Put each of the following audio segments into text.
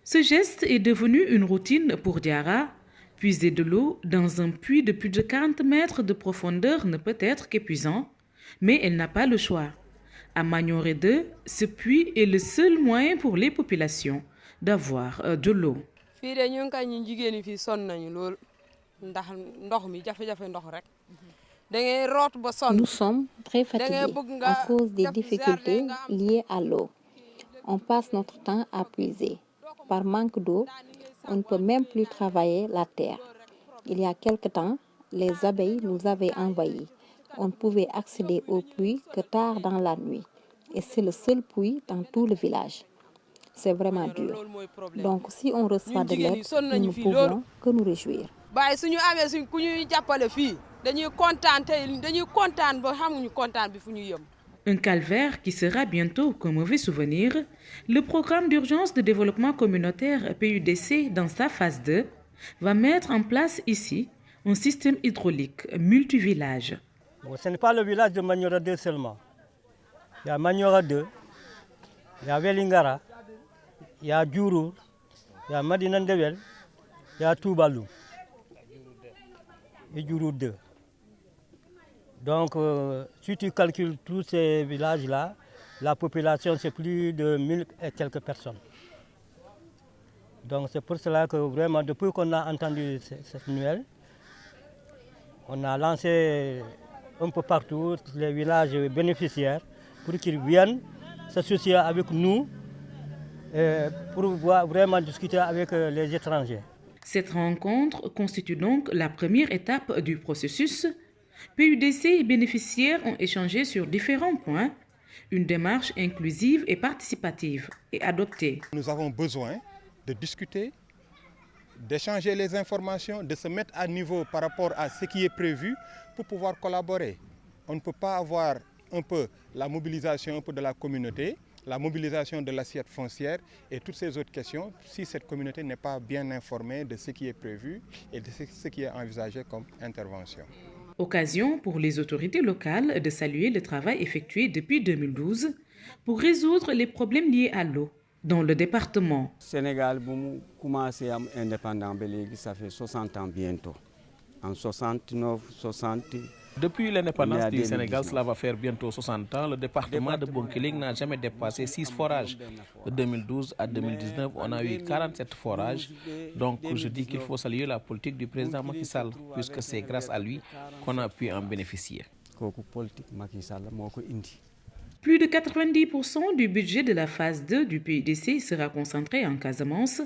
Ce geste est devenu une routine pour Diarra. Puiser de l'eau dans un puits de plus de 40 mètres de profondeur ne peut être qu'épuisant, mais elle n'a pas le choix. À Magnoré 2, ce puits est le seul moyen pour les populations d'avoir de l'eau. Nous sommes très fatigués à cause des difficultés liées à l'eau. On passe notre temps à puiser. Par manque d'eau, on ne peut même plus travailler la terre. Il y a quelque temps, les abeilles nous avaient envahis. On ne pouvait accéder au puits que tard dans la nuit. Et c'est le seul puits dans tout le village. C'est vraiment dur. Donc si on reçoit de l'aide, nous ne pouvons que nous réjouir. Un calvaire qui sera bientôt qu'un mauvais souvenir, le programme d'urgence de développement communautaire PUDC dans sa phase 2 va mettre en place ici un système hydraulique multivillage. Ce n'est pas le village de Magnoré 2 seulement. Il y a Magnoré 2, il y a Velingara, il y a Djourou, il y a Madinandewel, il y a Toubalou et Djourou 2. Donc, si tu calcules tous ces villages-là, la population, c'est plus de 1000 et quelques personnes. Donc, c'est pour cela que vraiment, depuis qu'on a entendu cette nouvelle, on a lancé un peu partout les villages bénéficiaires pour qu'ils viennent s'associer avec nous pour vraiment discuter avec les étrangers. Cette rencontre constitue donc la première étape du processus. PUDC et bénéficiaires ont échangé sur différents points. Une démarche inclusive et participative est adoptée. Nous avons besoin de discuter, d'échanger les informations, de se mettre à niveau par rapport à ce qui est prévu pour pouvoir collaborer. On ne peut pas avoir un peu la mobilisation un peu de la communauté, la mobilisation de l'assiette foncière et toutes ces autres questions si cette communauté n'est pas bien informée de ce qui est prévu et de ce qui est envisagé comme intervention. Occasion pour les autorités locales de saluer le travail effectué depuis 2012 pour résoudre les problèmes liés à l'eau dans le département. Sénégal, commencé à être indépendant, ça fait 60 ans bientôt. En 69, 60. Depuis l'indépendance du Sénégal, cela va faire bientôt 60 ans, le département de Bounkiling n'a jamais dépassé 6 forages. De 2012 à 2019, on a eu 47 forages. Donc je dis qu'il faut saluer la politique du président Macky Sall, puisque c'est grâce à lui qu'on a pu en bénéficier. Plus de 90% du budget de la phase 2 du PUDC sera concentré en Casamance.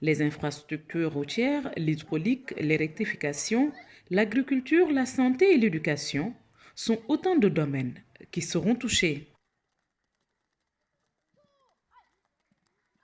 Les infrastructures routières, l'hydraulique, les rectifications, l'agriculture, la santé et l'éducation sont autant de domaines qui seront touchés.